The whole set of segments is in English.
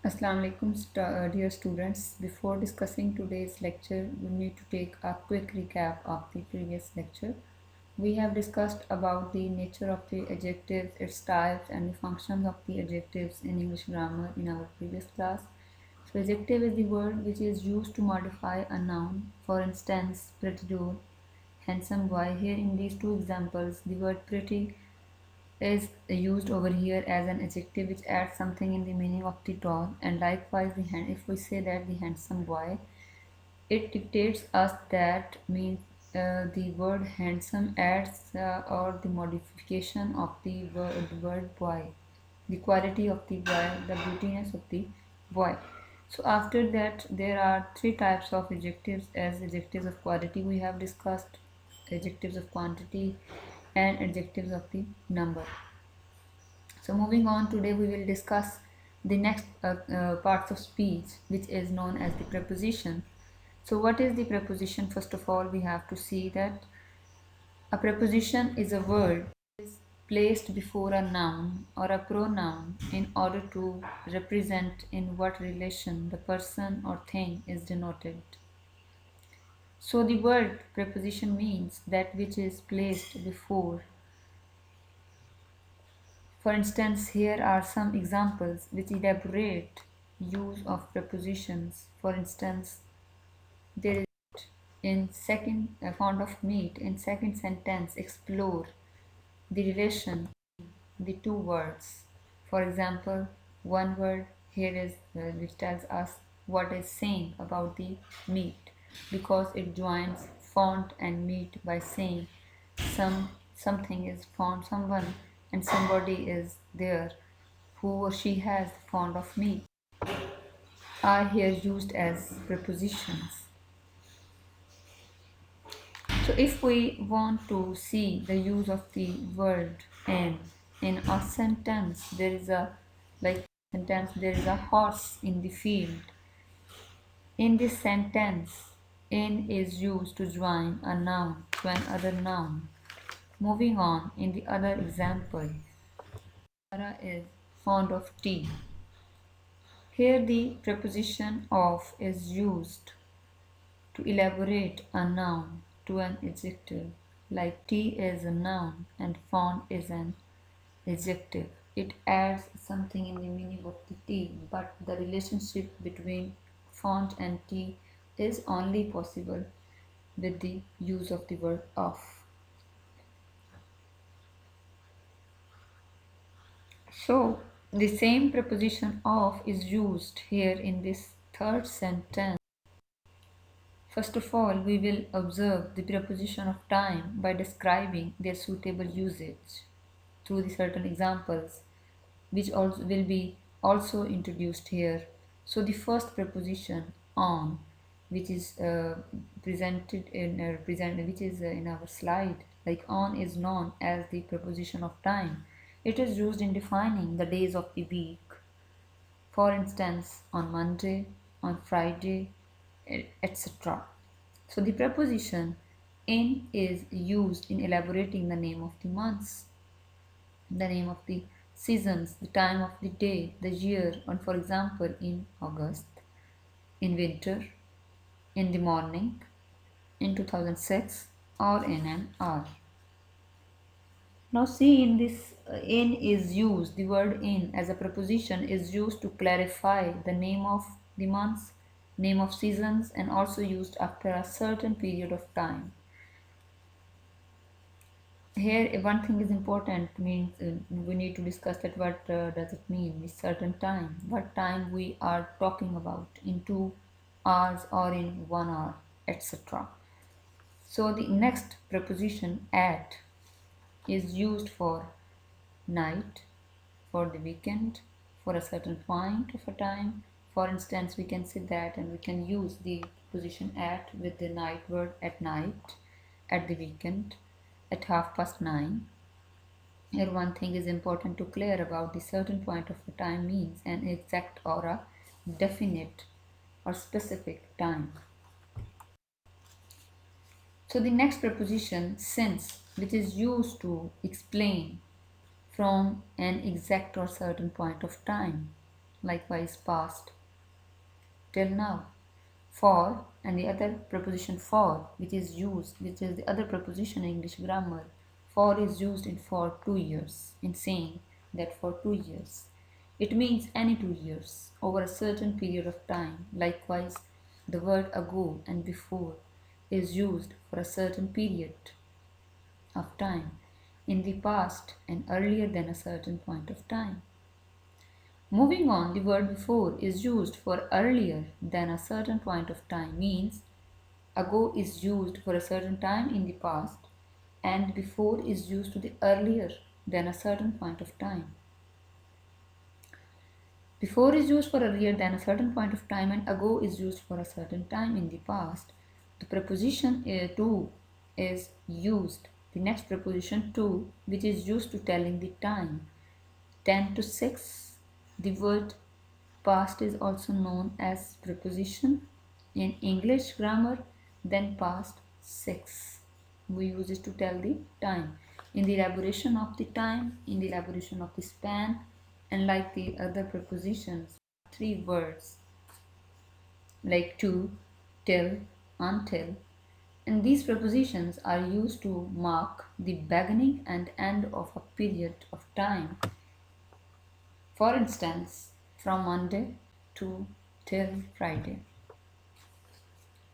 Assalamu alaikum, dear students. Before discussing today's lecture, we need to take a quick recap of the previous lecture. We have discussed about the nature of the adjectives, its types, and the functions of the adjectives in English grammar in our previous class. So, adjective is the word which is used to modify a noun. For instance, pretty doll, handsome boy. Here in these two examples, the word pretty is used over here as an adjective which adds something in the meaning of the tall, and likewise if we say that the handsome boy, it dictates us that means the word handsome adds or the modification of the word boy, the quality of the boy, the beautiness of the boy. So after that there are three types of adjectives. As adjectives of quality we have discussed, adjectives of quantity, and adjectives of the number. So moving on, today we will discuss the next parts of speech, which is known as the preposition. So what is the preposition? First of all, we have to see that a preposition is a word placed before a noun or a pronoun in order to represent in what relation the person or thing is denoted. So the word preposition means that which is placed before. For instance, here are some examples which elaborate use of prepositions. For instance, there is in second fond of meat. In second sentence, explore the relation the two words. For example, one word here is which tells us what is saying about the meat, because it joins font and meat by saying something is fond someone, and somebody is there who or she has fond of meat, are here used as prepositions. So if we want to see the use of the word in a sentence, there is a horse in the field. In this sentence, in is used to join a noun to another noun. Moving on, in the other example, Sarah is fond of tea. Here the preposition of is used to elaborate a noun to an adjective, like tea is a noun and fond is an adjective. It adds something in the meaning of the tea, but the relationship between font and tea is only possible with the use of the word of. So the same preposition of is used here in this third sentence. First of all, we will observe the preposition of time by describing their suitable usage through the certain examples, which also will be also introduced here. So the first preposition on, which is in our slide, like on is known as the preposition of time. It is used in defining the days of the week. For instance, on Monday, on Friday, etc. So the preposition in is used in elaborating the name of the months, the name of the seasons, the time of the day, the year, and for example, in August, in winter, in the morning, in 2006, or in an hour. Now see, in this in is used, the word in as a preposition is used to clarify the name of the months, name of seasons, and also used after a certain period of time. Here one thing is important, means we need to discuss that what does it mean with certain time, what time we are talking about, in 2 hours or in 1 hour, etc. So the next preposition at is used for night, for the weekend, for a certain point of a time. For instance, we can say that, and we can use the position at with the night word at night, at the weekend, at 9:30. Here one thing is important to clear about: the certain point of a time means an exact or a definite or specific time. So the next preposition since, which is used to explain from an exact or certain point of time. Likewise, past, till now. For and the other preposition for, which is used, which is the other preposition in English grammar. For is used in for 2 years, in saying that for 2 years. It means any 2 years, over a certain period of time. Likewise, the word ago and before is used for a certain period of time, in the past and earlier than a certain point of time. Moving on, the word before is used for earlier than a certain point of time, means ago is used for a certain time in the past and before is used to the earlier than a certain point of time. Before is used for earlier than a certain point of time and ago is used for a certain time in the past. The preposition to is used. The next preposition to, which is used to telling the time. 10 to 6. The word past is also known as preposition in English grammar, then past 6. We use it to tell the time. In the elaboration of the time, in the elaboration of the span, and like the other prepositions, three words like to, till, until, and these prepositions are used to mark the beginning and end of a period of time. For instance, from Monday to till Friday.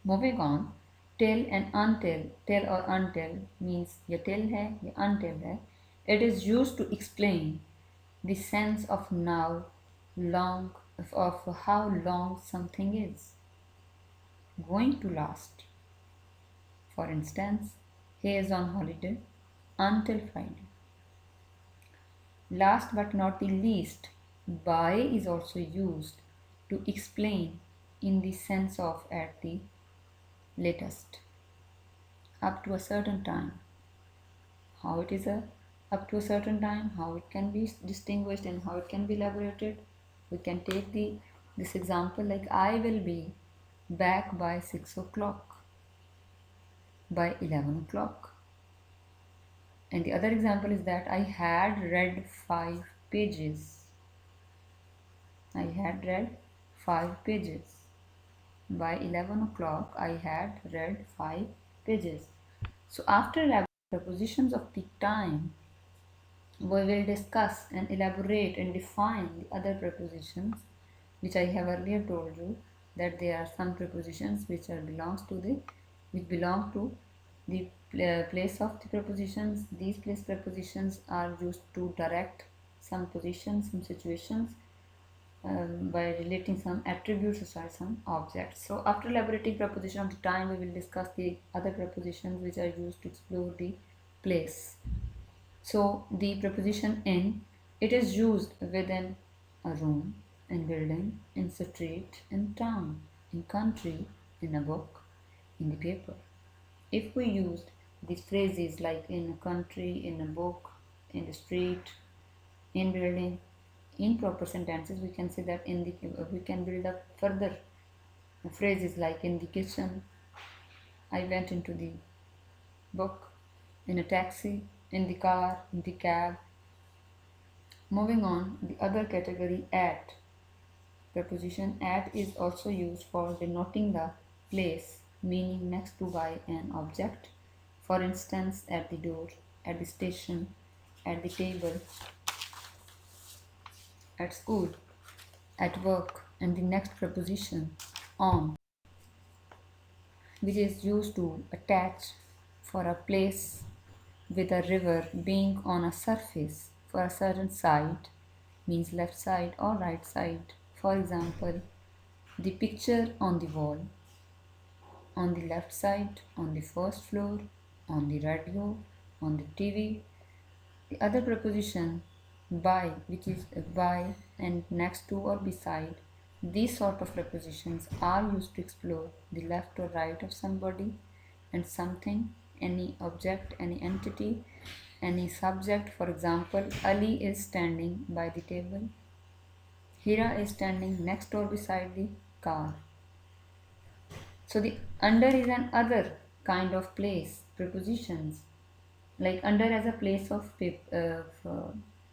Moving on, till and until. Till or until means ये till है ये until है. It is used to explain the sense of now, long, of how long something is going to last. For instance, he is on holiday until Friday. Last but not the least, by is also used to explain in the sense of at the latest, up to a certain time. How it is up to a certain time, how it can be distinguished and how it can be elaborated. We can take this example like I will be back by 6 o'clock, by 11 o'clock. And the other example is that I had read 5 pages. I had read 5 pages. By 11 o'clock, I had read 5 pages. So, after prepositions of the time, we will discuss and elaborate and define the other prepositions, which I have earlier told you that there are some prepositions which belong to the place of the prepositions. These place prepositions are used to direct some positions, some situations, by relating some attributes or some objects. So after elaborating preposition of the time, we will discuss the other prepositions which are used to explore the place. So the preposition in, it is used within a room, in building, in street, in town, in country, in a book, in the paper. If we used these phrases like in a country, in a book, in the street, in building, in proper sentences, we can say that we can build up further phrases like in the kitchen, I went into the book, in a taxi, in the car, in the cab. Moving on, the other category, at. Preposition at is also used for denoting the place, meaning next to by an object. For instance, at the door, at the station, at the table, at school, at work. And the next preposition, on, which is used to attach for a place with a river being on a surface for a certain side, means left side or right side. For example, the picture on the wall, on the left side, on the first floor, on the radio, on the TV. The other preposition, by, which is by and next to or beside. These sort of prepositions are used to explore the left or right of somebody and something, any object, any entity, any subject. For example, Ali is standing by the table. Hira is standing next or beside the car. So the under is an other kind of place, prepositions. Like under as a place of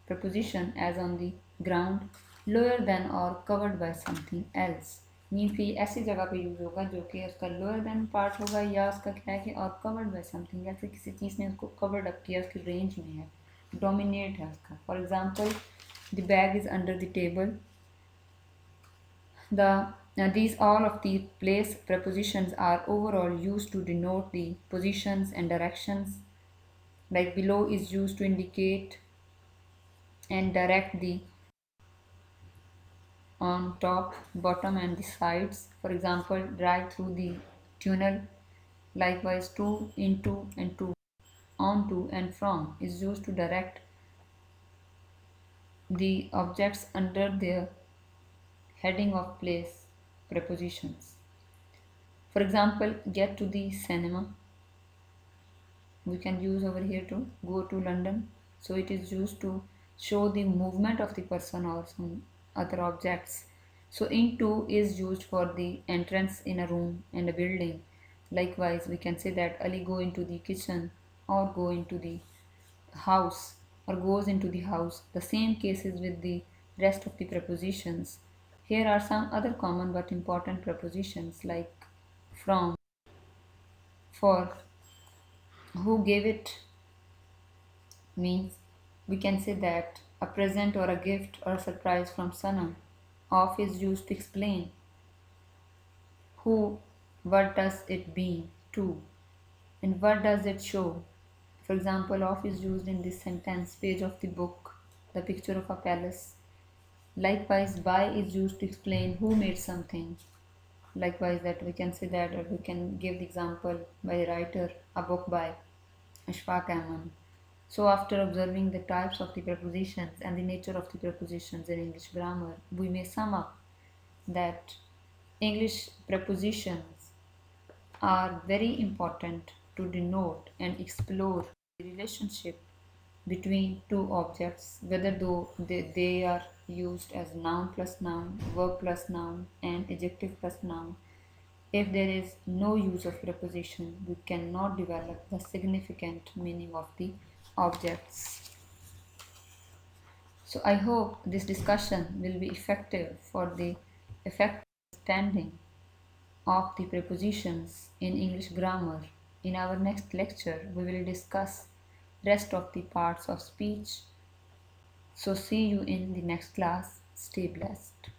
preposition, as on the ground, lower than और covered by something else means कि ऐसी जगह पे use होगा जो कि उसका lower than part होगा या उसका क्या है कि और कवर्ड बाय समथिंग ऐसे किसी चीज़ ने उसको कवर्ड अप किया उसकी रेंज में है डोमिनेट है उसका for example the bag is under the table these all of the place prepositions are overall used to denote the positions and directions like below is used to indicate and direct the on top, bottom and the sides. For example, drive through the tunnel. Likewise, to, into and to, onto and from is used to direct the objects under the heading of place prepositions. For example, get to the cinema. We can use over here to go to London. So it is used to show the movement of the person or some other objects. So into is used for the entrance in a room and a building. Likewise, we can say that Ali go into the kitchen or go into the house or goes into the house. The same cases with the rest of the prepositions. Here are some other common but important prepositions like from, for, who gave it, means we can say that a present or a gift or a surprise from someone. Of is used to explain who, what does it mean to, and what does it show. For example, of is used in this sentence page of the book, the picture of a palace. Likewise, by is used to explain who made something. Likewise, that we can say that, or we can give the example by the writer, a book by Ashfaq Ahmad. So, after observing the types of the prepositions and the nature of the prepositions in English grammar, we may sum up that English prepositions are very important to denote and explore the relationship between two objects, whether though they are used as noun plus noun, verb plus noun, and adjective plus noun. If there is no use of preposition, we cannot develop the significant meaning of the objects. So I hope this discussion will be effective for the effective understanding of the prepositions in English grammar. In our next lecture, we will discuss rest of the parts of speech. So see you in the next class. Stay blessed.